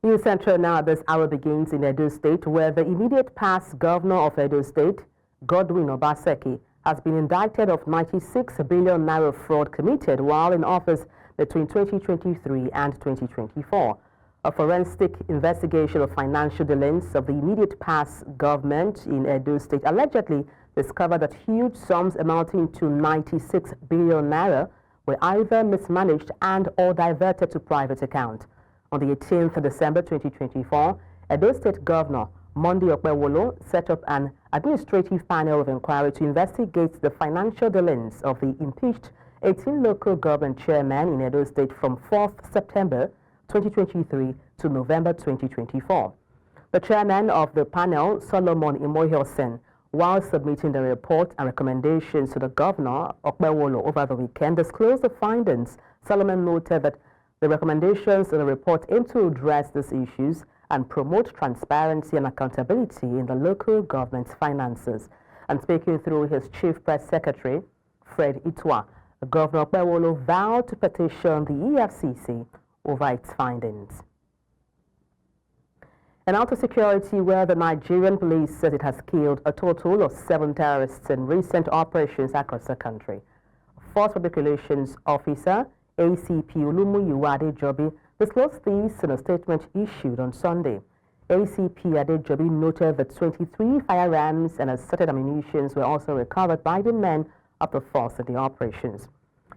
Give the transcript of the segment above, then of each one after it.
News Central now at this hour begins in Edo State, where the immediate past governor of Edo State, Godwin Obaseki, has been indicted of 96 billion naira fraud committed while in office between 2023 and 2024. A forensic investigation of financial dealings of the immediate past government in Edo State allegedly discovered that huge sums amounting to 96 billion naira were either mismanaged and or diverted to private account. On the 18th of December 2024, Edo State Governor Monday Kolawole set up an administrative panel of inquiry to investigate the financial dealings of the impeached 18 local government chairmen in Edo State from 4th September 2023 to November 2024. The chairman of the panel, Solomon Imohiosen, while submitting the report and recommendations to the governor, Kolawole, over the weekend, disclosed the findings. Solomon noted that the recommendations in the report aim to address these issues and promote transparency and accountability in the local government's finances. And speaking through his chief press secretary, Fred Itwa, Governor Kolawole vowed to petition the EFCC over its findings. And out of security, where the Nigerian police says it has killed a total of 7 terrorists in recent operations across the country. Force Public Relations Officer ACP Oluwadare disclosed this in a statement issued on Sunday. ACP Adejobi noted that 23 firearms and assorted ammunition were also recovered by the men of the force in the operations.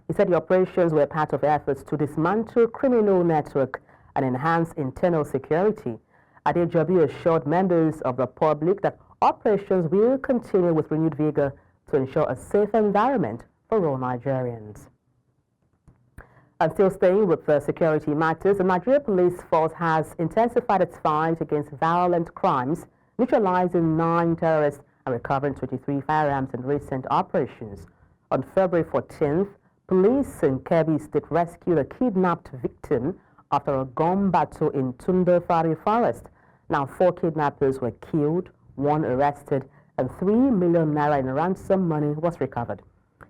He said the operations were part of efforts to dismantle criminal network and enhance internal security. Adejobi assured members of the public that operations will continue with renewed vigor to ensure a safe environment for all Nigerians. And still staying with the security matters, the Nigeria Police Force has intensified its fight against violent crimes, neutralizing 9 terrorists and recovering 23 firearms in recent operations. On February 14th, police in Kebbi State rescued a kidnapped victim after a gun battle in Tundefari Forest. Now, 4 kidnappers were killed, 1 arrested, and 3 million naira in ransom money was recovered.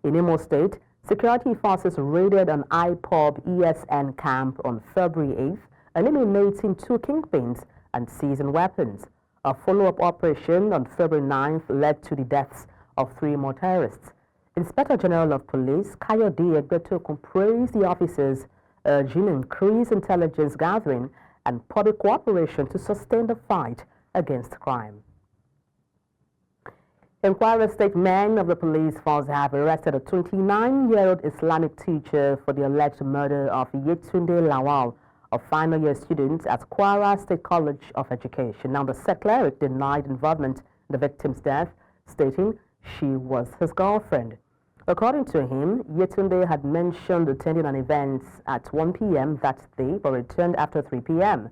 In Imo State, security forces raided an IPOB ESN camp on February 8th, eliminating 2 kingpins and seizing weapons. A follow-up operation on February 9th led to the deaths of 3 more terrorists. Inspector General of Police Kayode Egbetokun praised the officers, urging increased intelligence gathering and public cooperation to sustain the fight against crime. In Kwara State, men of the police force have arrested a 29-year-old Islamic teacher for the alleged murder of Yetunde Lawal, a final year student at Kwara State College of Education. Now, the said cleric denied involvement in the victim's death, stating she was his girlfriend. According to him, Yetunde had mentioned attending an event at 1 p.m. that day but returned after 3 p.m.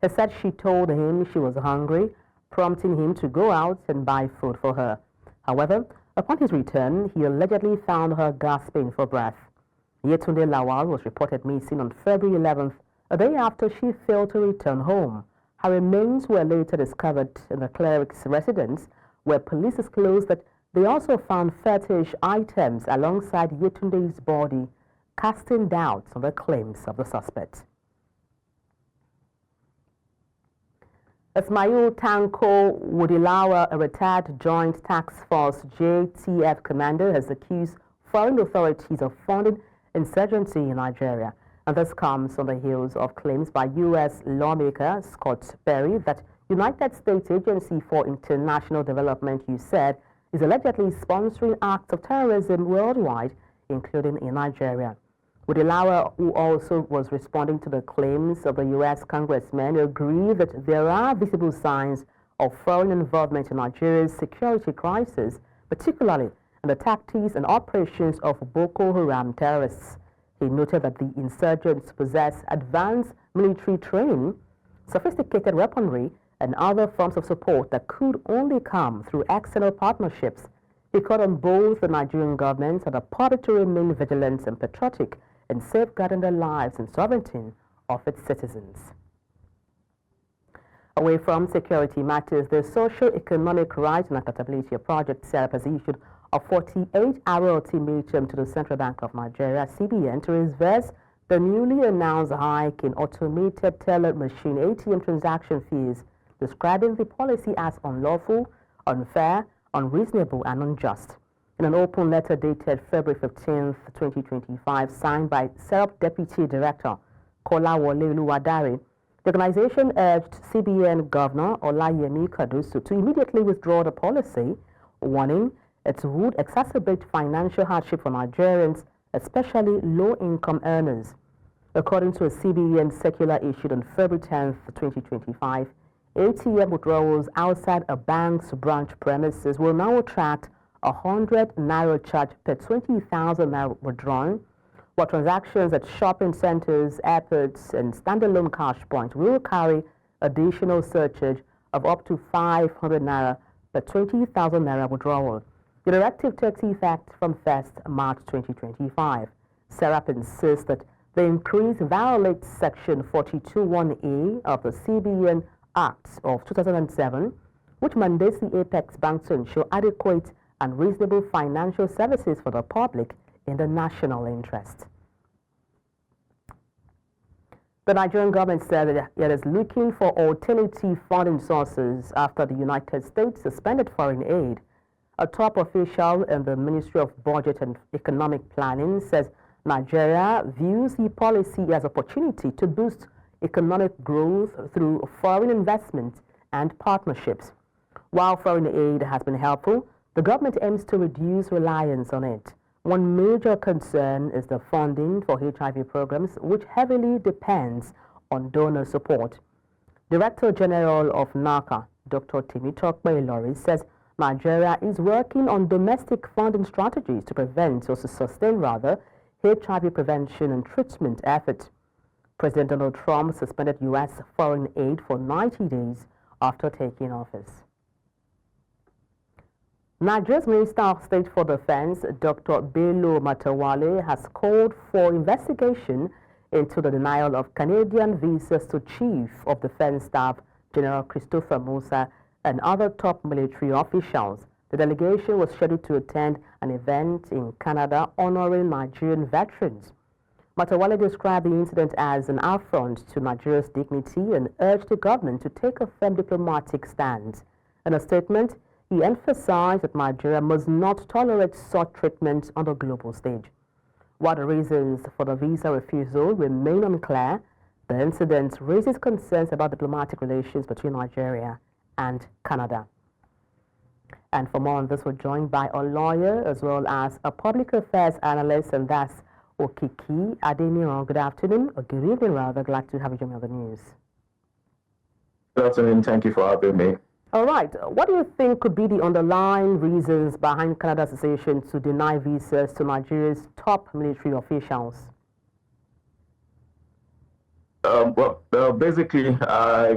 He said she told him she was hungry, prompting him to go out and buy food for her. However, upon his return, he allegedly found her gasping for breath. Yetunde Lawal was reported missing on February 11th, a day after she failed to return home. Her remains were later discovered in the cleric's residence, where police disclosed that they also found fetish items alongside Yetunde's body, casting doubts on the claims of the suspect. Ismail Tanko Wudilawa, a retired Joint Task Force JTF commander, has accused foreign authorities of funding insurgency in Nigeria. And this comes on the heels of claims by U.S. lawmaker Scott Perry that United States Agency for International Development, USAID, is allegedly sponsoring acts of terrorism worldwide, including in Nigeria. Wudilawa, who also was responding to the claims of the U.S. congressman, agreed that there are visible signs of foreign involvement in Nigeria's security crisis, particularly in the tactics and operations of Boko Haram terrorists. He noted that the insurgents possess advanced military training, sophisticated weaponry, and other forms of support that could only come through external partnerships. He called on both the Nigerian government and the party to remain vigilant and patriotic in safeguarding the lives and sovereignty of its citizens. Away from security matters, the Socio-Economic Rights and Accountability Project, SERAP, has issued a 48-hour ultimatum to the Central Bank of Nigeria, CBN, to reverse the newly announced hike in automated teller machine ATM transaction fees, describing the policy as unlawful, unfair, unreasonable, and unjust. In an open letter dated February 15, 2025, signed by SERAP Deputy Director Kolawole Oluwadare, the organization urged CBN Governor Olayemi Kadusu to immediately withdraw the policy, warning it would exacerbate financial hardship for Nigerians, especially low-income earners. According to a CBN circular issued on February 10, 2025, ATM withdrawals outside a bank's branch premises will now attract 100 naira charge per 20,000 naira withdrawn, while transactions at shopping centers, airports, and standalone cash points will carry additional surcharge of up to 500 naira per 20,000 naira withdrawal. The directive takes effect from 1st March 2025. SERAP insists that the increase violates Section 42(1)(a) of the CBN Act of 2007, which mandates the apex bank to ensure adequate and reasonable financial services for the public in the national interest. The Nigerian government said that it is looking for alternative funding sources after the United States suspended foreign aid. A top official in the Ministry of Budget and Economic Planning says Nigeria views the policy as an opportunity to boost economic growth through foreign investment and partnerships. While foreign aid has been helpful, the government aims to reduce reliance on it. One major concern is the funding for HIV programs, which heavily depends on donor support. Director General of NACA, Dr. Temitope Ilori, says Nigeria is working on domestic funding strategies to prevent or to sustain HIV prevention and treatment efforts. President Donald Trump suspended U.S. foreign aid for 90 days after taking office. Nigeria's Minister of State for Defense, Dr. Bello Matawale, has called for investigation into the denial of Canadian visas to Chief of Defense Staff General Christopher Musa and other top military officials. The delegation was scheduled to attend an event in Canada honoring Nigerian veterans. Matawale described the incident as an affront to Nigeria's dignity and urged the government to take a firm diplomatic stance. In a statement, he emphasized that Nigeria must not tolerate such treatment on the global stage. While the reasons for the visa refusal remain unclear, the incident raises concerns about diplomatic relations between Nigeria and Canada. And for more on this, we're joined by a lawyer as well as a public affairs analyst, and that's Okiki Adeniran. Good afternoon, or good evening rather. Glad to have you join me on the news. Good afternoon. Thank you for having me. All right. What do you think could be the underlying reasons behind Canada's decision to deny visas to Nigeria's top military officials? Basically, I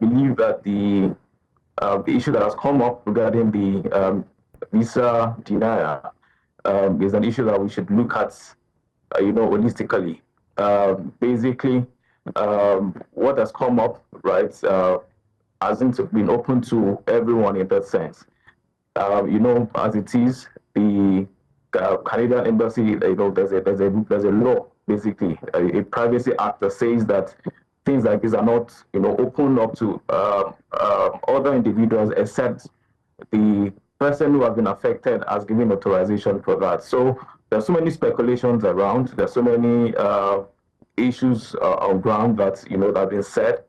believe that the issue that has come up regarding the visa denial is an issue that we should look at, holistically. Basically, what has come up, right, hasn't been open to everyone in that sense. As it is, the Canadian embassy, there's a law, basically, a privacy act that says that things like this are not, open up to other individuals except the person who has been affected has given authorization for that. So there's so many speculations around. There's so many issues on ground that that have been said.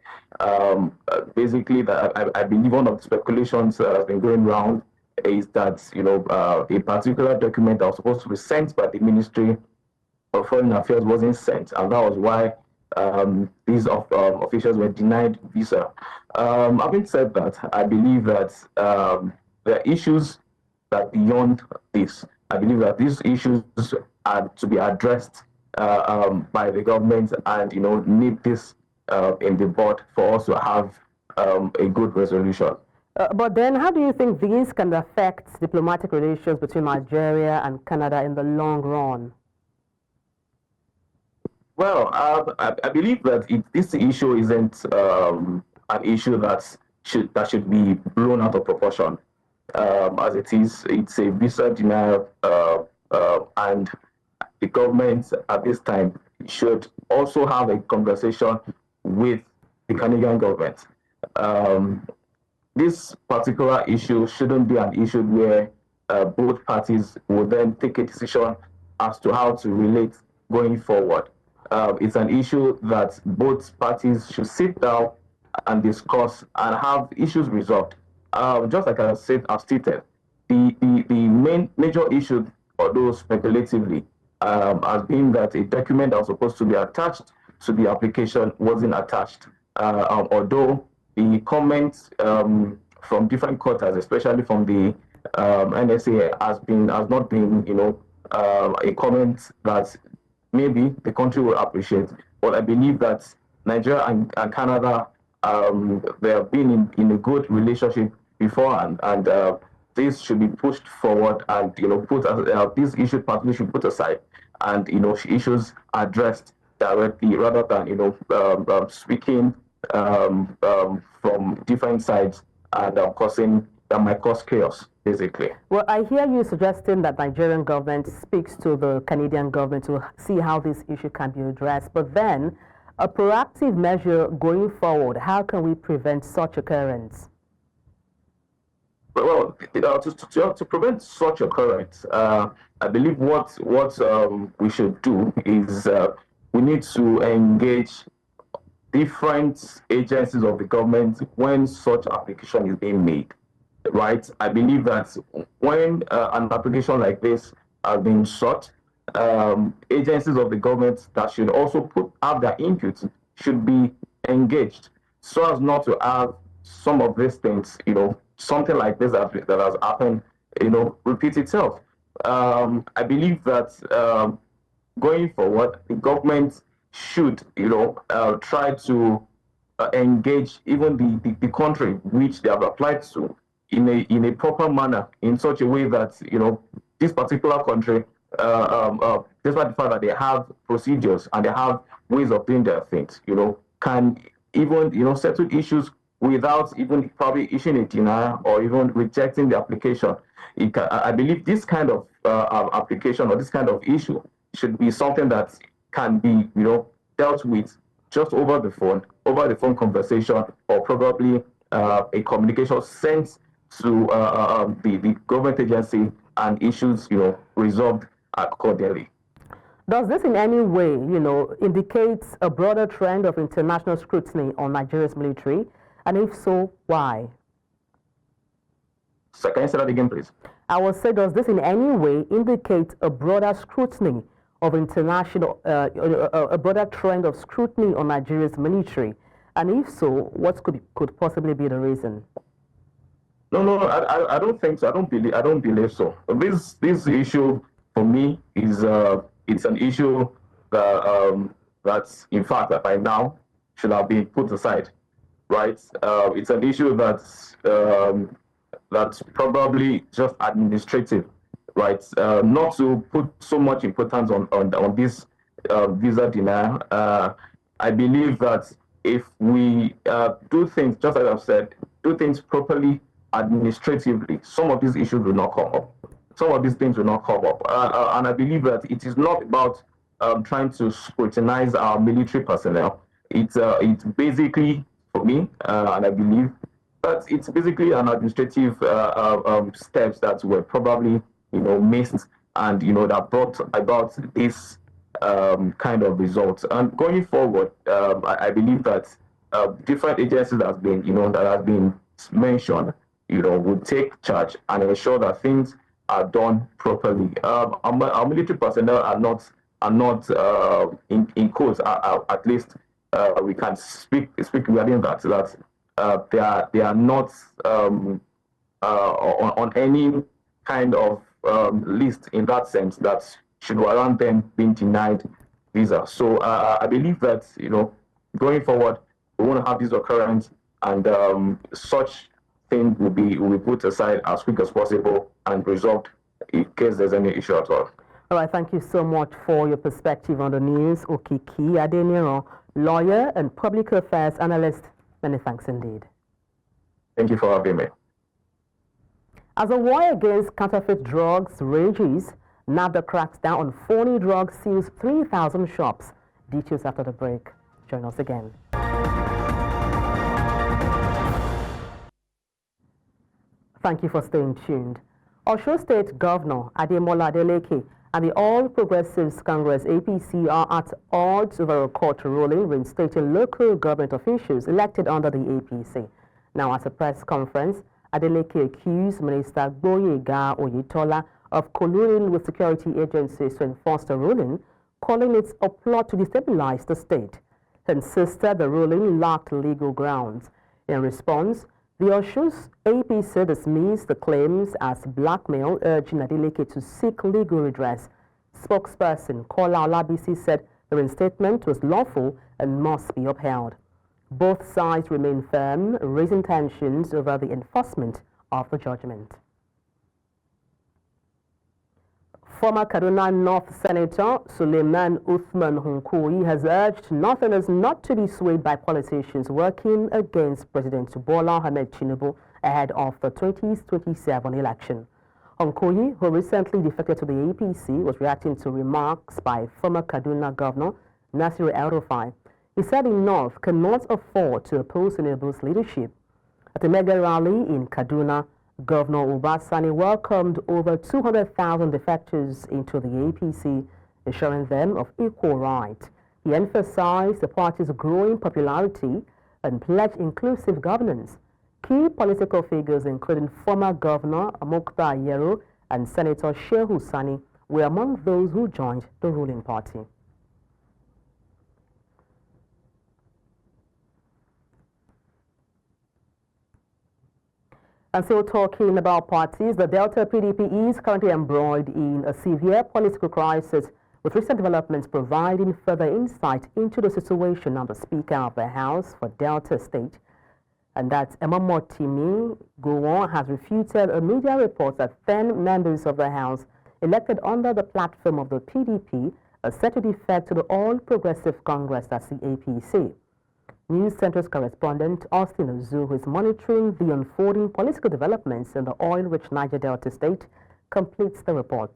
Basically, I believe one of the speculations that has been going around is that a particular document that was supposed to be sent by the Ministry of Foreign Affairs wasn't sent, and that was why these officials were denied visa. Having said that, I believe that there are issues that beyond this. I believe that these issues are to be addressed by the government, and need this in the board for us to have a good resolution. But then, how do you think these can affect diplomatic relations between Nigeria and Canada in the long run? Well, I believe that this issue isn't an issue that should be blown out of proportion. As it is, it's a visa denial, and the government at this time should also have a conversation with the Canadian government. This particular issue shouldn't be an issue where both parties will then take a decision as to how to relate going forward. It's an issue that both parties should sit down and discuss and have issues resolved. Just like I've stated, the major issue, although speculatively, has been that a document that was supposed to be attached to the application wasn't attached. Although the comments from different quarters, especially from the NSA, has not been, a comment that maybe the country will appreciate. But I believe that Nigeria and Canada, they have been in a good relationship beforehand, and this should be pushed forward, and these issues partly should put aside, and issues addressed directly rather than speaking from different sides and that might cause chaos, basically. Well, I hear you suggesting that Nigerian government speaks to the Canadian government to see how this issue can be addressed, but then a proactive measure going forward, how can we prevent such occurrence? Well, to prevent such occurrence, I believe what we should do is we need to engage different agencies of the government when such application is being made, right? I believe that when an application like this has been sought, agencies of the government that should also have their input should be engaged, so as not to have some of these things, something like this that has happened, repeat itself. I believe that going forward, the government should, try to engage even the country which they have applied to in a proper manner, in such a way that this particular country, despite the fact that they have procedures and they have ways of doing their things, can even settle issues without even probably issuing a denial or even rejecting the application. I believe this kind of application or this kind of issue should be something that can be, dealt with just over the phone conversation, or probably a communication sent to the government agency, and issues, resolved accordingly. Does this in any way, indicate a broader trend of international scrutiny on Nigeria's military? And if so, why? So can you say that again, please? I will say, does this in any way indicate a broader scrutiny of international, a broader trend of scrutiny on Nigeria's military? And if so, what could possibly be the reason? No, I don't think so. I don't believe so. This issue for me is it's an issue that that's in fact that by now should have been put aside, right? It's an issue that's probably just administrative, right? Not to put so much importance on this visa denial. I believe that if we do things, just as I've said, do things properly administratively, some of these issues will not come up. Some of these things will not come up. And I believe that it is not about trying to scrutinize our military personnel. It's basically, for me, and I believe that it's basically an administrative steps that were probably, missed, and, that brought about this kind of result. And going forward, I believe that different agencies that have been mentioned, would take charge and ensure that things are done properly. Our military personnel are not in quotes, at least we can speak regarding that they are not on any kind of list in that sense that should warrant them being denied visa. So I believe that going forward, we want to have this occurrence, and such thing will be put aside as quick as possible and resolved in case there's any issue at all. All right, thank you so much for your perspective on the news. Okiki Adeniro, lawyer and public affairs analyst. Many thanks indeed. Thank you for having me. As a war against counterfeit drugs rages, NAFDA cracks down on phony drugs, seals 3,000 shops Details after the break. Join us again. Thank you for staying tuned. Osun State Governor Ademola Adeleke and the All Progressives Congress APC are at odds over a court ruling reinstating local government officials elected under the APC. Now, at a press conference, Adeleke accused Minister Gboyega Oyetola of colluding with security agencies to enforce the ruling, calling it a plot to destabilize the state. He insisted the ruling lacked legal grounds. In response, the Osun's APC dismissed the claims as blackmail, urging Adeleke to seek legal redress. Spokesperson Kolawole said the reinstatement was lawful and must be upheld. Both sides remain firm, raising tensions over the enforcement of the judgment. Former Kaduna North Senator Suleiman Uthman Hunkoyi has urged Northerners not to be swayed by politicians working against President Bola Ahmed Tinubu ahead of the 2027 election. Hunkoyi, who recently defected to the APC, was reacting to remarks by former Kaduna Governor Nasir El-Rufai. He said the North cannot afford to oppose Tinubu's leadership. At a mega rally in Kaduna, Governor Obasani welcomed over 200,000 defectors into the APC, assuring them of equal rights. He emphasized the party's growing popularity and pledged inclusive governance. Key political figures, including former Governor Muktar Yero and Senator Shehu Sani, were among those who joined the ruling party. And still talking about parties, the Delta PDP is currently embroiled in a severe political crisis, with recent developments providing further insight into the situation. Now, the Speaker of the House for Delta State, and that's Emamotimi Gowon, has refuted a media report that 10 members of the House elected under the platform of the PDP are set to defect to the All Progressive Congress, that's the APC. News Center's correspondent Austin Ozu, who is monitoring the unfolding political developments in the oil-rich Niger Delta State, completes the report.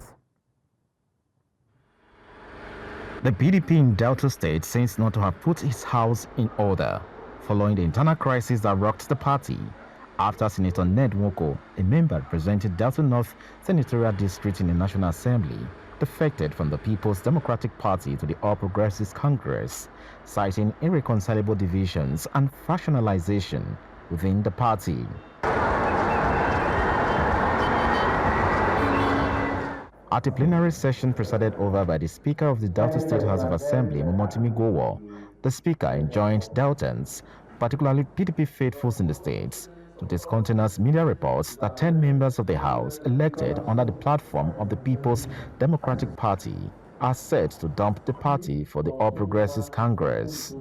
The PDP in Delta State seems not to have put its house in order, following the internal crisis that rocked the party after Senator Ned Nwoko, a member representing Delta North Senatorial District in the National Assembly, defected from the People's Democratic Party to the All Progressives Congress, citing irreconcilable divisions and fractionalization within the party. At a plenary session presided over by the Speaker of the Delta State House of Assembly, Emamotimi Gowon, the Speaker enjoined Deltans, particularly PDP faithfuls in the states, to discountenance media reports that 10 members of the House elected under the platform of the People's Democratic Party are set to dump the party for the All Progressives Congress.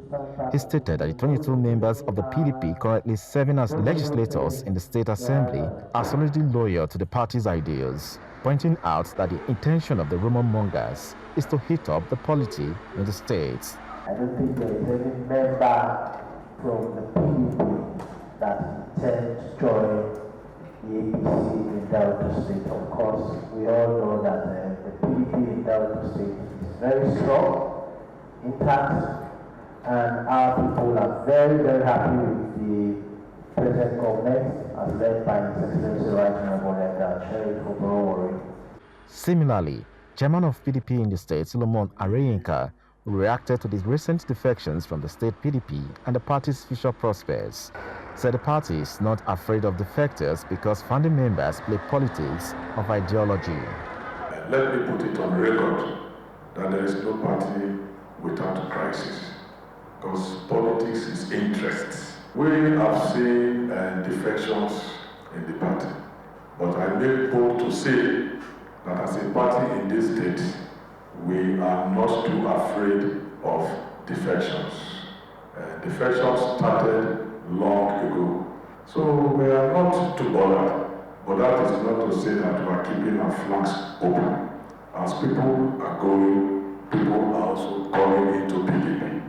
He stated that the 22 members of the PDP currently serving as legislators in the State Assembly are solidly loyal to the party's ideas, pointing out that the intention of the rumor mongers is to heat up the polity in the states. I don't think there is any member from the PDP that intends to join the APC in Delta State. Of course, we all know that the PDP in Delta State is very strong, intact, and our people are very, very happy with the present government as led by His Excellency Right Honorable Sheriff Kolawole. Similarly, Chairman of PDP in the state, Solomon Areyinka, reacted to the recent defections from the state PDP and the party's future prospects, said the party is not afraid of defectors because founding members play politics of ideology. Let me put it on record that there is no party without a crisis, because politics is interests. We have seen defections in the party, but I make bold to say that as a party in this state, we are not too afraid of defections. Defections started long ago. So we are not too bothered, but that is not to say that we are keeping our flanks open. As people are going, people are also coming into PDP.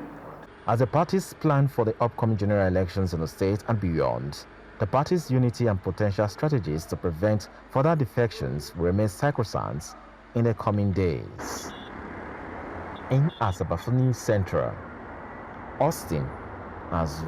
As the party's plan for the upcoming general elections in the state and beyond, the party's unity and potential strategies to prevent further defections will remain sacrosanct in the coming days. in Asabafuni Central. Austin Azu.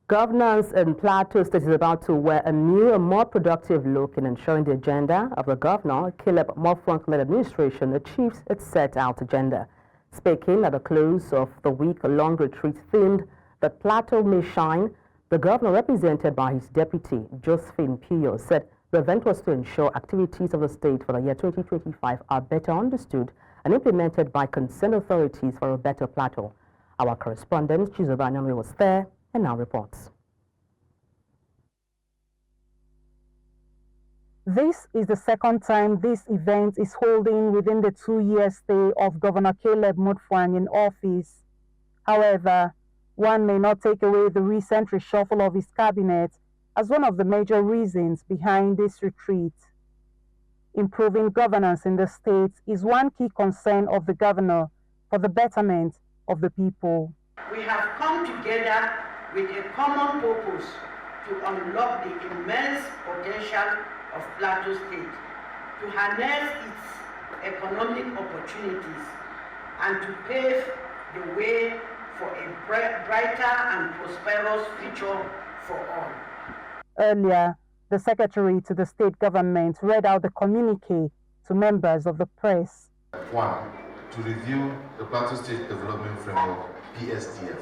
Governance in Plateau State is about to wear a new and more productive look in ensuring the agenda of the Governor Caleb Mutfwang-led administration achieves its set-out agenda. Speaking at the close of the week-long retreat themed "That Plateau May Shine," the Governor, represented by his deputy, Josephine Pio, said the event was to ensure activities of the state for the year 2025 are better understood and implemented by concerned authorities for a better Plateau. Our correspondent, Chizoba Nyamwe, was there and now reports. This is the second time this event is holding within the 2-year stay of Governor Caleb Mutfwang in office. However, one may not take away the recent reshuffle of his cabinet as one of the major reasons behind this retreat. Improving governance in the state is one key concern of the governor for the betterment of the people. We have come together with a common purpose to unlock the immense potential of Plateau State, to harness its economic opportunities, and to pave the way for a brighter and prosperous future for all. Earlier, the secretary to the state government read out the communique to members of the press. 1. To review the Plateau State Development Framework, PSDF,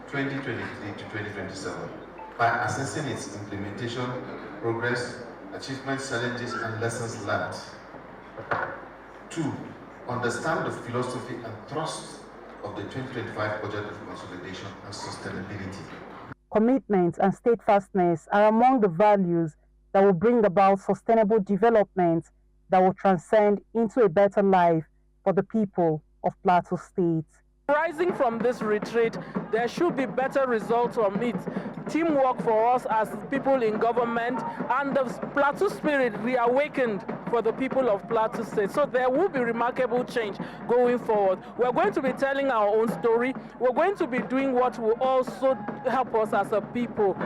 2023 to 2027, by assessing its implementation, progress, achievements, challenges, and lessons learned. 2. Understand the philosophy and thrust of the 2025 budget of consolidation and sustainability. Commitment and steadfastness are among the values that will bring about sustainable development that will transcend into a better life for the people of Plateau State. Rising from this retreat, there should be better results from it. Teamwork for us as people in government, and the Plateau spirit reawakened for the people of Plateau State. So there will be remarkable change going forward. We're going to be telling our own story. We're going to be doing what will also help us as a people.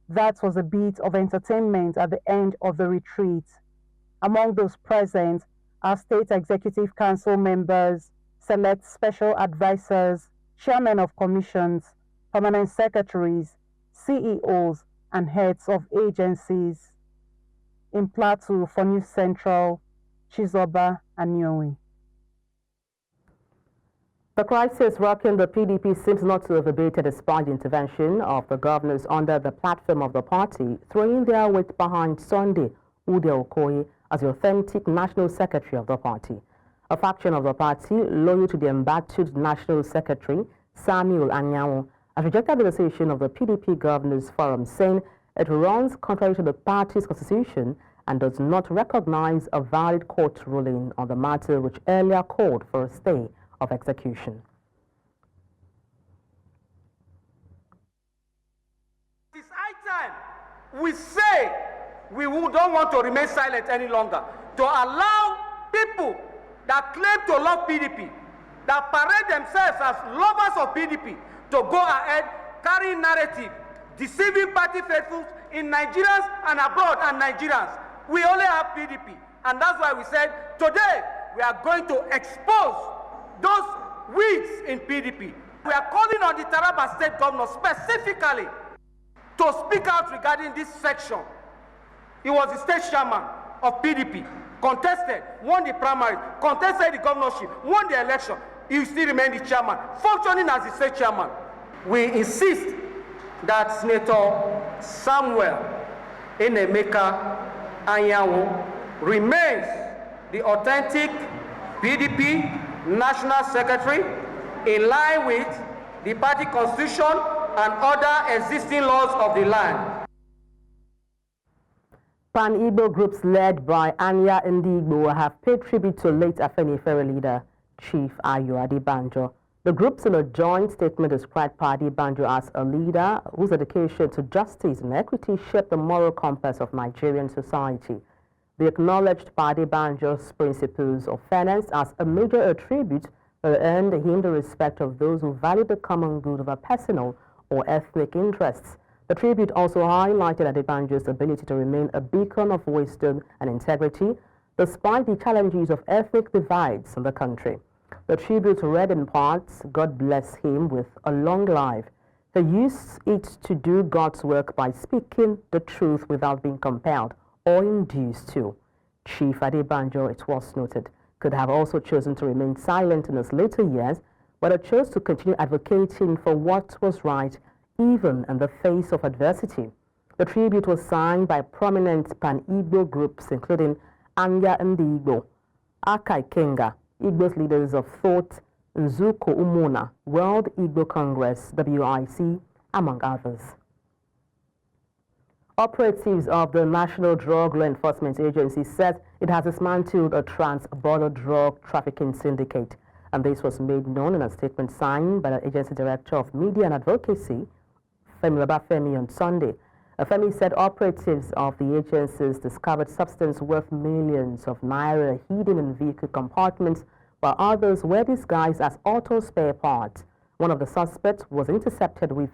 That was a bit of entertainment at the end of the retreat. Among those present are State Executive Council members, select special advisors, chairmen of commissions, permanent secretaries, CEOs, and heads of agencies. In Plateau for News Central, Chizoba Anyonwe. The crisis rocking the PDP seems not to have abated despite the intervention of the governors under the platform of the party, throwing their weight behind Sunday Ude Okoye as the authentic national secretary of the party. A faction of the party, loyal to the embattled national secretary, Samuel Anyanwu, has rejected the decision of the PDP Governors Forum, saying it runs contrary to the party's constitution and does not recognize a valid court ruling on the matter, which earlier called for a stay of execution. It's high time we say we don't want to remain silent any longer, to allow people that claim to love PDP, that parade themselves as lovers of PDP, to go ahead carrying narrative, deceiving party faithfuls in Nigerians and abroad and Nigerians. We only have PDP, and that's why we said today we are going to expose those weeds in PDP. We are calling on the Taraba State Governor specifically to speak out regarding this section. He was the state chairman of PDP, contested, won the primary, contested the governorship, won the election. He still remained the chairman, functioning as the state chairman. We insist that Senator Samuel Enemeka Anyanwu remains the authentic PDP National Secretary in line with the party constitution and other existing laws of the land. Pan-Igbo groups led by Anya Ndigbo have paid tribute to late Afenifere leader Chief Ayo Adebanjo. The groups in a joint statement described Adebanjo as a leader whose dedication to justice and equity shaped the moral compass of Nigerian society. They acknowledged Adebanjo's principles of fairness as a major attribute that earned him the respect of those who value the common good over personal or ethnic interests. The tribute also highlighted Adebanjo's ability to remain a beacon of wisdom and integrity despite the challenges of ethnic divides in the country. The tribute read in parts, "God bless him with a long life. He used it to do God's work by speaking the truth without being compelled or induced to." Chief Adebanjo, it was noted, could have also chosen to remain silent in his later years, but he chose to continue advocating for what was right, even in the face of adversity. The tribute was signed by prominent pan-Igbo groups, including Anya Ndi Igbo, Aka Ikenga, Igbo's leaders of thought, Nzuko Umona, World Igbo Congress, WIC, among others. Operatives of the National Drug Law Enforcement Agency said it has dismantled a trans-border drug trafficking syndicate, and this was made known in a statement signed by the Agency Director of Media and Advocacy, Femi Babafemi, on Sunday. Femi said operatives of the agencies discovered substance worth millions of naira hidden in vehicle compartments, while others were disguised as auto spare parts. One of the suspects was intercepted with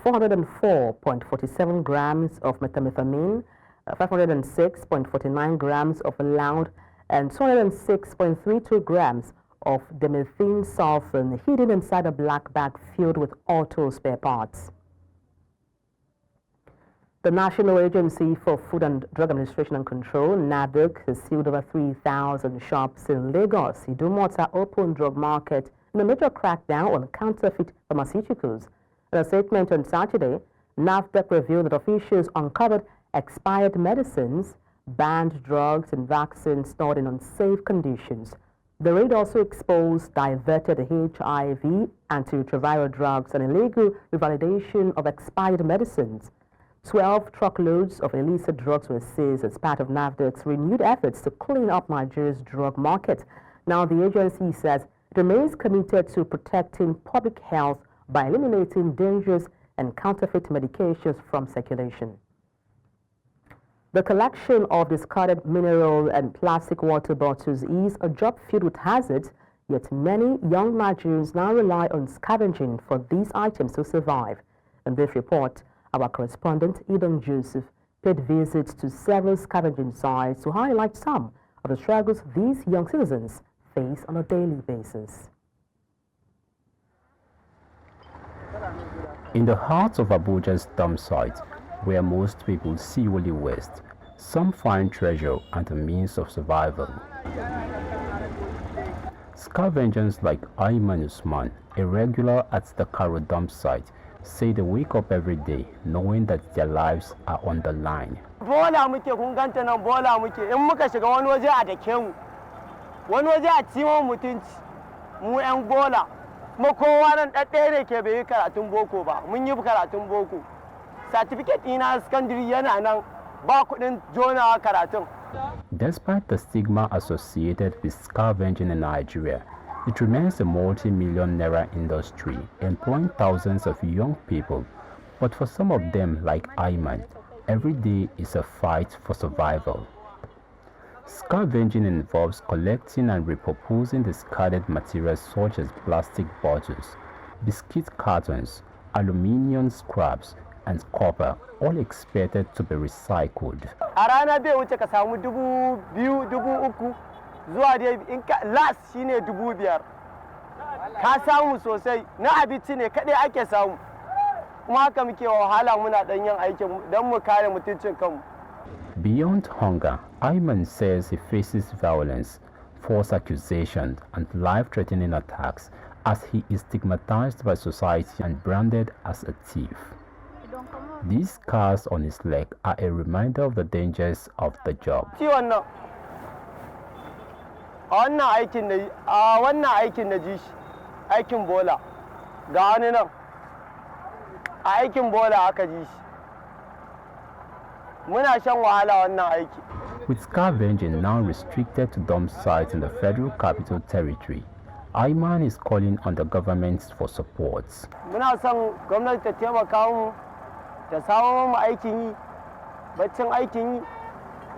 404.47 grams of methamphetamine, 506.49 grams of loud, and 206.32 grams of dimethyl-sulfone hidden inside a black bag filled with auto spare parts. The National Agency for Food and Drug Administration and Control, NADC, has sealed over 3,000 shops in Lagos, Idumota Open Drug Market, in a major crackdown on counterfeit pharmaceuticals. In a statement on Saturday, NAFDAC revealed that officials uncovered expired medicines, banned drugs, and vaccines stored in unsafe conditions. The raid also exposed diverted HIV, antiretroviral drugs, and illegal revalidation of expired medicines. 12 truckloads of illicit drugs were seized as part of NAFDAC's renewed efforts to clean up Nigeria's drug market. Now, the agency says it remains committed to protecting public health by eliminating dangerous and counterfeit medications from circulation. The collection of discarded mineral and plastic water bottles is a job filled with hazards, yet many young Nigerians now rely on scavenging for these items to survive. In this report, our correspondent, Eden Joseph, paid visits to several scavenging sites to highlight some of the struggles these young citizens face on a daily basis. In the heart of Abuja's dump site, where most people see only waste, some find treasure and a means of survival. Scavengers like Ayman Usman, a regular at the Karo dump site, say they wake up every day knowing that their lives are on the line. Bola muke kun ganta nan bola muke in muka shiga wani waje a dake mu wani waje a ciwon mutunci mu yan bola kuma kowa nan ɗaɗɗaya ne ke bai yi karatun boko ba mun yi karatun boko certificate ɗina secondary yana nan ba kuɗin jonawa karatun. Despite the stigma associated with scavenging in Nigeria, it remains a multi-million naira industry, employing thousands of young people. But for some of them, like Ayman, every day is a fight for survival. Scavenging involves collecting and repurposing discarded materials such as plastic bottles, biscuit cartons, aluminium scraps, and copper, all expected to be recycled. A rana bai wuce ka samu 2,000, 3,000 zuwa dai in ka last shine 5,000. Ka samu sosai na abinci ne kadai ake samu. Kuma haka muke wahala muna dan yin aikin dan mu kare mutuncin kanmu. Beyond hunger, Ayman says he faces violence, false accusations, and life-threatening attacks as he is stigmatized by society and branded as a thief. These scars on his leg are a reminder of the dangers of the job. Wannan aikin na ji shi, aikin bola, ga wani nan, a aikin bola aka ji shi. Muna shan wahala wannan aiki. With scavenging now restricted to dump sites in the Federal Capital Territory, Ayman is calling on the government for support. Muna son gwamnati ta taimaka mu, ta samu mu aikin yi, baccin aikin yi,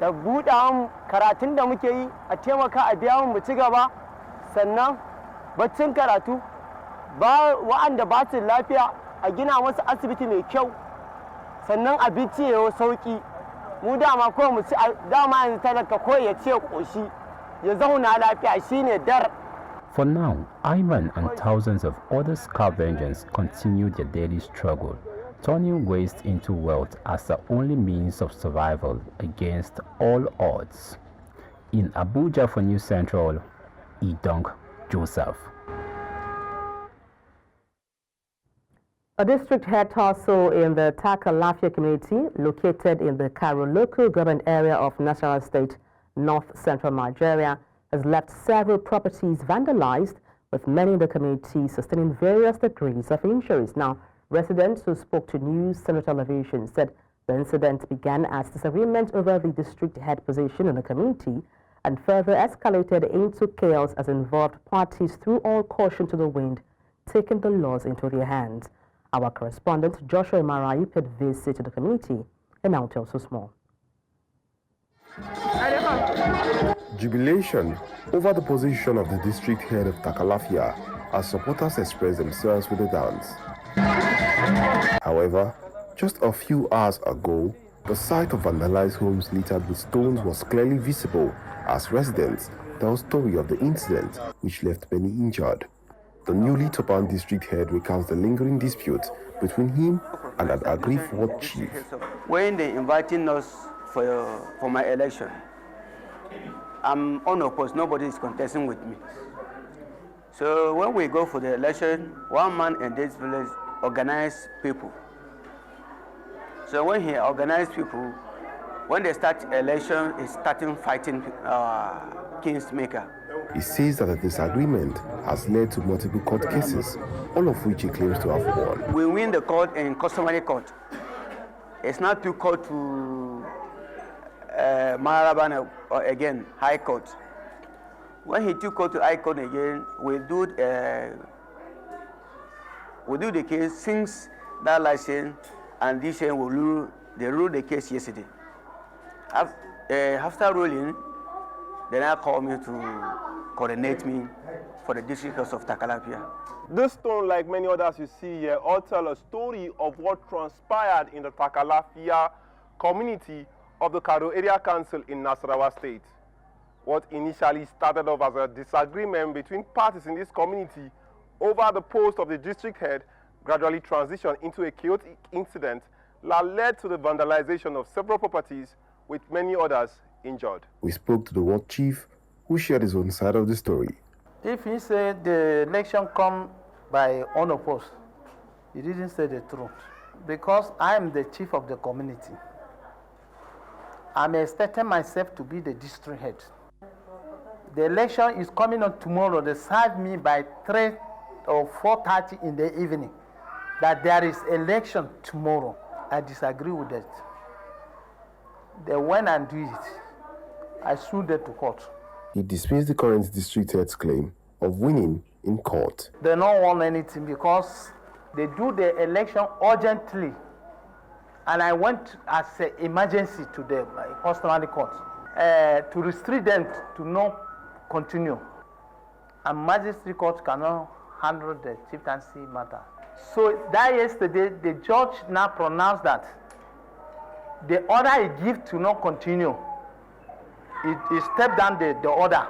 da buɗa mu karatun da muke yi, a taimaka a biya mu ci gaba, sannan baccin karatu, ba wa'anda ba su lafiya a gina musu asibiti mai kyau sannan abinci ya yi sauki mu dama ko mu ci dama yanzu talaka ko ya ce koshi ya zauna lafiya shine dar. For now, Iman and thousands of other scavengers continue their daily struggle, turning waste into wealth as the only means of survival against all odds. In Abuja for News Central, Idong Joseph. A district head tussle in the Takalafia community, located in the Cairo local government area of Nasarawa State, north-central Nigeria, has left several properties vandalized, with many in the community sustaining various degrees of injuries. Now, residents who spoke to News Central Television said the incident began as disagreement over the district head position in the community and further escalated into chaos as involved parties threw all caution to the wind, taking the laws into their hands. Our correspondent Joshua Marai paid visit to the community and now tells us more. Jubilation over the position of the district head of Takalafia as supporters expressed themselves with a dance. However, just a few hours ago, the sight of vandalized homes littered with stones was clearly visible as residents tell story of the incident which left many injured. The newly Topan district head recounts the lingering dispute between him and an aggrieved ward chief. When they inviting us for my election, I'm unopposed, nobody is contesting with me. So when we go for the election, one man in this village organized people. So when he organized people, when they start election, he's starting fighting Kingsmaker. He says that the disagreement has led to multiple court cases, all of which he claims to have won. We win the court in customary court. It's not to court to Marabana or again High Court. When he took court to High Court again, we do the case since that license, and this year they ruled the case yesterday. After ruling, they now called me to coordinate me for the district of Takalafia. This stone, like many others you see here, all tell a story of what transpired in the Takalafia community of the Cairo Area Council in Nasarawa State. What initially started off as a disagreement between parties in this community over the post of the district head gradually transitioned into a chaotic incident that led to the vandalization of several properties with many others injured. We spoke to the ward chief, who shared his own side of the story. If he said the election come by unopposed, he didn't say the truth. Because I am the chief of the community, I'm expecting myself to be the district head. The election is coming on tomorrow. They serve me by 3 or 4:30 in the evening that there is election tomorrow. I disagree with that. They went and do it. I sued them to court. He dismissed the current district head's claim of winning in court. They don't want anything because they do the election urgently. And I went as an emergency to the customary court to restrict them to not continue. And magistrate court cannot handle the chieftaincy matter. So that yesterday, the judge now pronounced that the order he gives to not continue, it stepped down the order.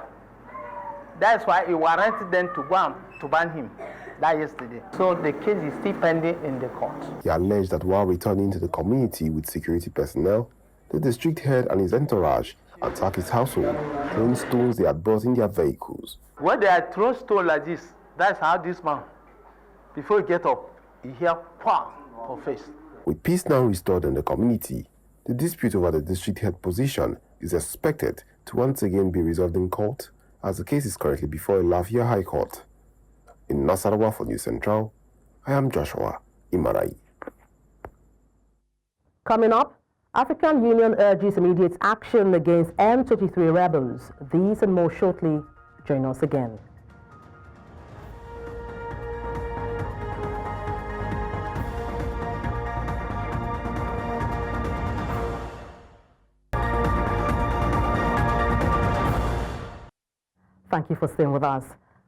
That's why he warranted them to go and to ban him that yesterday. So the case is still pending in the court. He alleged that while returning to the community with security personnel, the district head and his entourage attacked his household, throwing stones they had brought in their vehicles. When they are thrown stones like this, that's how this man, before he get up, he hear "pah" for face. With peace now restored in the community, the dispute over the district head position is expected to once again be resolved in court, as the case is currently before Lafia High Court. In Nasarawa for News Central, I am Joshua Imarai. Coming up, African Union urges immediate action against M23 rebels. These and more shortly. Join us again. Thank you for staying with us.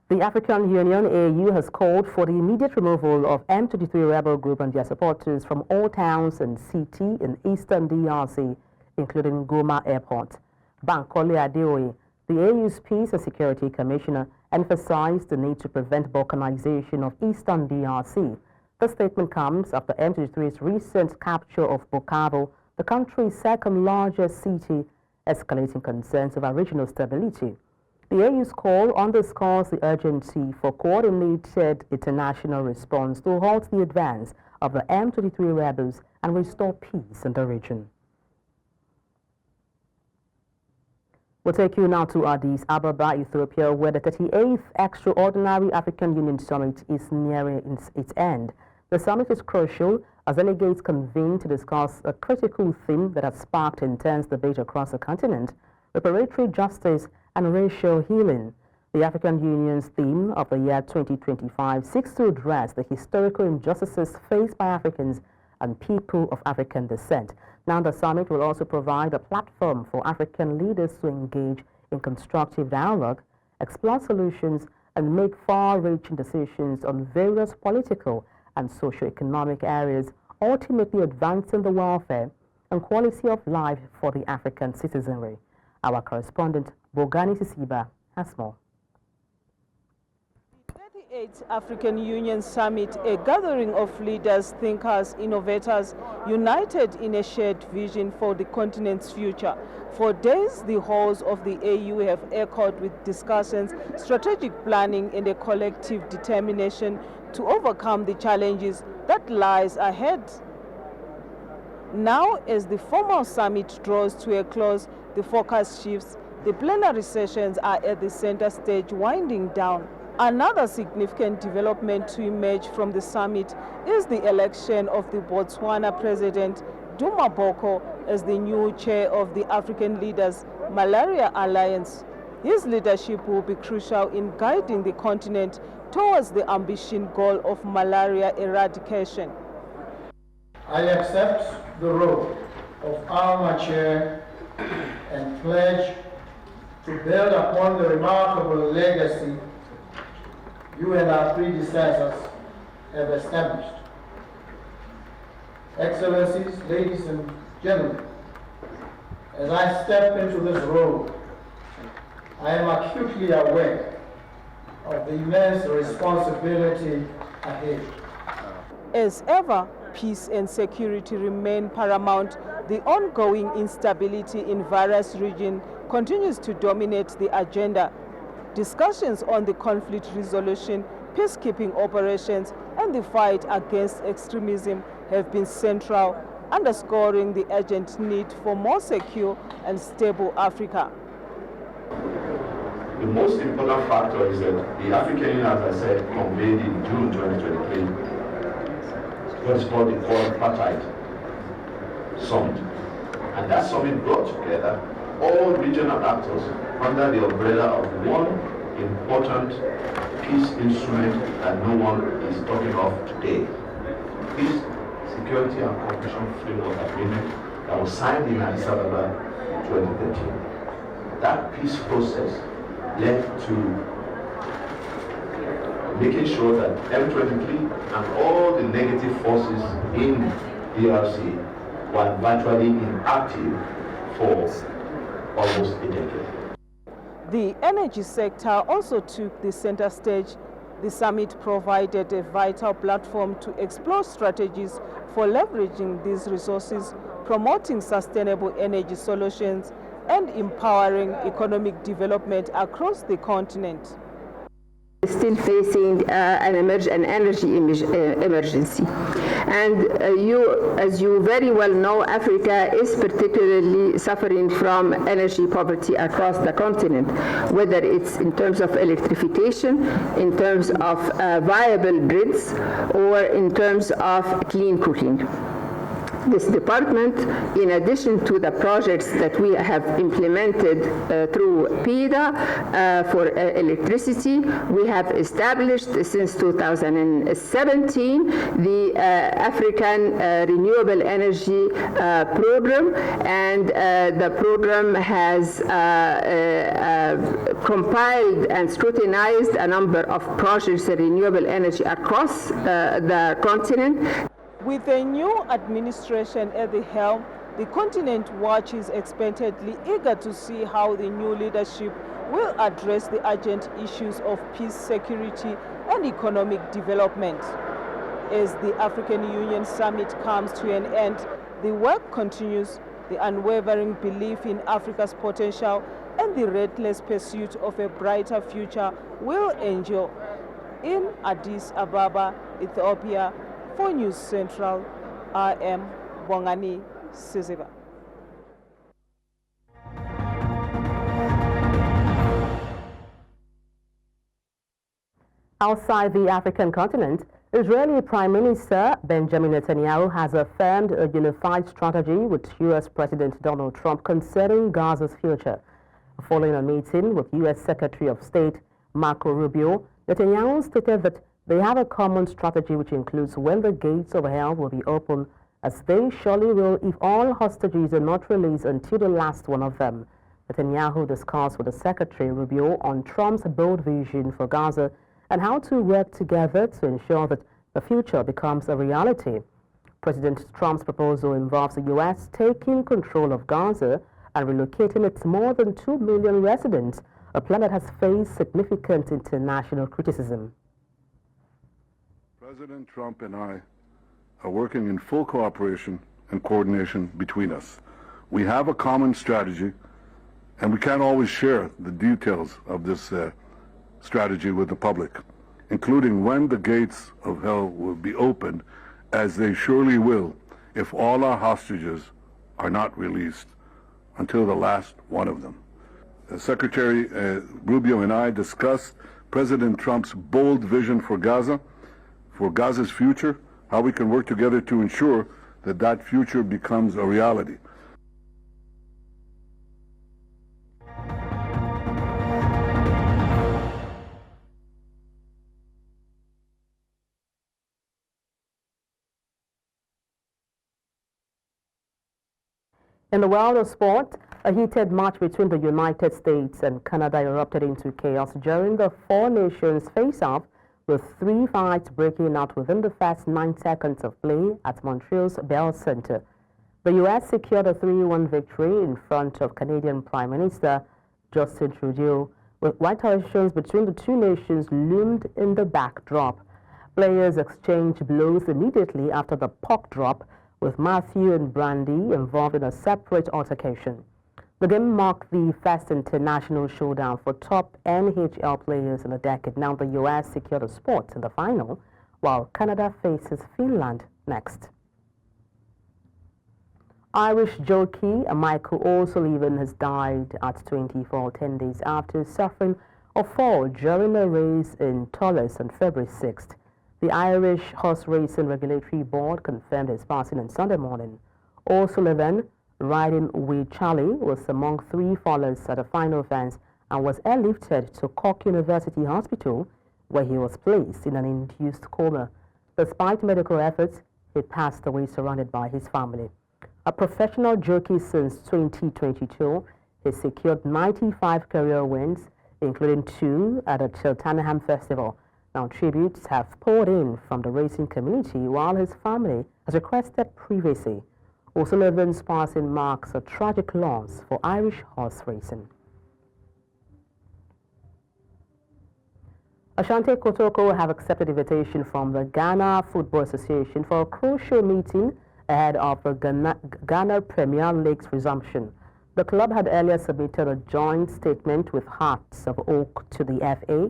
The African Union, AU, has called for the immediate removal of M23 rebel group and their supporters from all towns and cities in eastern DRC, including Goma Airport. Bankole Adeoye, the AU's Peace and Security Commissioner, emphasized the need to prevent balkanization of eastern DRC. The statement comes after M23's recent capture of Bukavu, the country's second largest city, escalating concerns over regional stability. The AU's call underscores the urgency for coordinated international response to halt the advance of the M23 rebels and restore peace in the region. We'll take you now to Addis Ababa, Ethiopia, where the 38th Extraordinary African Union Summit is nearing its end. The summit is crucial as delegates convene to discuss a critical theme that has sparked intense debate across the continent: reparatory justice and racial healing. The African Union's theme of the year 2025 seeks to address the historical injustices faced by Africans and people of African descent. Now, the summit will also provide a platform for African leaders to engage in constructive dialogue, explore solutions, and make far-reaching decisions on various political and socio-economic areas, ultimately advancing the welfare and quality of life for the African citizenry. Our correspondent, Bogani Sisiba, has more. The 38th African Union Summit, a gathering of leaders, thinkers, innovators, united in a shared vision for the continent's future. For days, the halls of the AU have echoed with discussions, strategic planning, and a collective determination to overcome the challenges that lies ahead. Now, as the formal summit draws to a close, the focus shifts. The plenary sessions are at the center stage, winding down. Another significant development to emerge from the summit is the election of the Botswana President Duma Boko as the new chair of the African Leaders Malaria Alliance. His leadership will be crucial in guiding the continent towards the ambitious goal of malaria eradication. I accept the role of Alma Chair and pledge to build upon the remarkable legacy you and our predecessors have established. Excellencies, ladies and gentlemen, as I step into this role, I am acutely aware of the immense responsibility ahead. As ever, peace and security remain paramount. The ongoing instability in various regions continues to dominate the agenda. Discussions on the conflict resolution, peacekeeping operations, and the fight against extremism have been central, underscoring the urgent need for more secure and stable Africa. The most important factor is that the African Union, as I said, convened in June 2023 what is called the Tripartite Summit. And that summit brought together all regional actors under the umbrella of one important peace instrument that no one is talking of today. Peace, Security and Cooperation Framework Agreement that was signed in Addis Ababa in 2013. That peace process led to making sure that M23 and all the negative forces in DRC were virtually inactive for almost a decade. The energy sector also took the center stage. The summit provided a vital platform to explore strategies for leveraging these resources, promoting sustainable energy solutions, and empowering economic development across the continent. Still facing an energy emergency. And as you very well know, Africa is particularly suffering from energy poverty across the continent, whether it's in terms of electrification, in terms of viable grids, or in terms of clean cooking. this department, in addition to the projects that we have implemented through PIDA for electricity, we have established since 2017 the African Renewable Energy Program, and the program has compiled and scrutinized a number of projects in renewable energy across the continent. With a new administration at the helm, the continent watches expectantly, eager to see how the new leadership will address the urgent issues of peace, security, and economic development. As the African Union Summit comes to an end, the work continues. The unwavering belief in Africa's potential and the relentless pursuit of a brighter future will endure. In Addis Ababa, Ethiopia, for News Central, I am Bongani Sizeba. Outside the African continent, Israeli Prime Minister Benjamin Netanyahu has affirmed a unified strategy with U.S. President Donald Trump concerning Gaza's future. Following a meeting with U.S. Secretary of State Marco Rubio, Netanyahu stated that they have a common strategy which includes when the gates of hell will be open, as they surely will if all hostages are not released until the last one of them. Netanyahu discussed with the Secretary Rubio on Trump's bold vision for Gaza and how to work together to ensure that the future becomes a reality. President Trump's proposal involves the U.S. taking control of Gaza and relocating its more than 2 million residents, a plan that has faced significant international criticism. President Trump and I are working in full cooperation and coordination between us. We have a common strategy, and we can't always share the details of this strategy with the public, including when the gates of hell will be opened, as they surely will if all our hostages are not released until the last one of them. Secretary Rubio and I discussed President Trump's bold vision for Gaza, for Gaza's future, how we can work together to ensure that that future becomes a reality. In the world of sport, a heated match between the United States and Canada erupted into chaos during the four nations face-off, with 3 fights breaking out within the first 9 seconds of play at Montreal's Bell Centre. The U.S. secured a 3-1 victory in front of Canadian Prime Minister Justin Trudeau, with white tensions between the two nations loomed in the backdrop. Players exchanged blows immediately after the puck drop, with Matthew and Brandy involved in a separate altercation. The game marked the first international showdown for top NHL players in a decade. Now the U.S. secured a spot in the final, while Canada faces Finland next. Irish jockey Michael O'Sullivan has died at 24, 10 days after suffering a fall during a race in Thurles on February 6th. The Irish Horse Racing Regulatory Board confirmed his passing on Sunday morning. O'Sullivan, riding with Charlie, was among 3 fallers at the final fence and was airlifted to Cork University Hospital, where he was placed in an induced coma. Despite medical efforts, he passed away surrounded by his family. A professional jockey since 2022, he secured 95 career wins, including 2 at the Cheltenham Festival. Now, tributes have poured in from the racing community, while his family has requested privacy. O'Sullivan's passing marks a tragic loss for Irish horse racing. Ashanti Kotoko have accepted invitation from the Ghana Football Association for a crucial meeting ahead of the Ghana Premier League's resumption. The club had earlier submitted a joint statement with Hearts of Oak to the FA,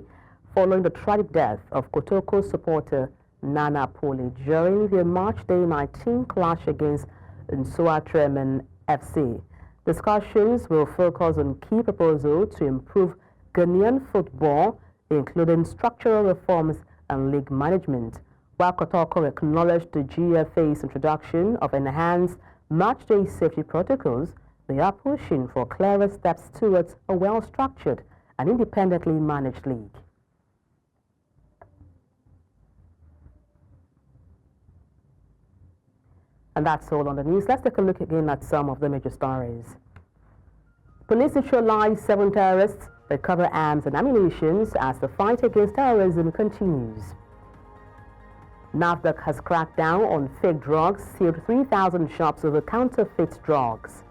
following the tragic death of Kotoko supporter Nana Poli during the March Day 19 clash against Nsuatremen FC. Discussions will focus on key proposals to improve Ghanaian football, including structural reforms and league management. While Kotoko acknowledged the GFA's introduction of enhanced match-day safety protocols, they are pushing for clearer steps towards a well-structured and independently managed league. And that's all on the news. Let's take a look again at some of the major stories. Police neutralize 7 terrorists, recover arms and ammunition as the fight against terrorism continues. NAFDAC has cracked down on fake drugs, sealed 3,000 shops over counterfeit drugs.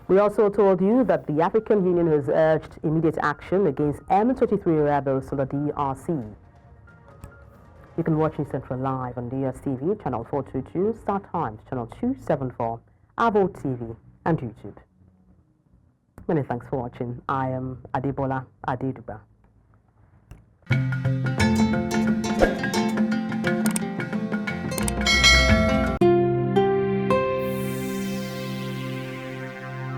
We also told you that the African Union has urged immediate action against M23 rebels on the DRC. You can watch in Central live on DSTV, channel 422, Star Times, channel 274, Avo TV, and YouTube. Many thanks for watching. I am Adebola Adeduba.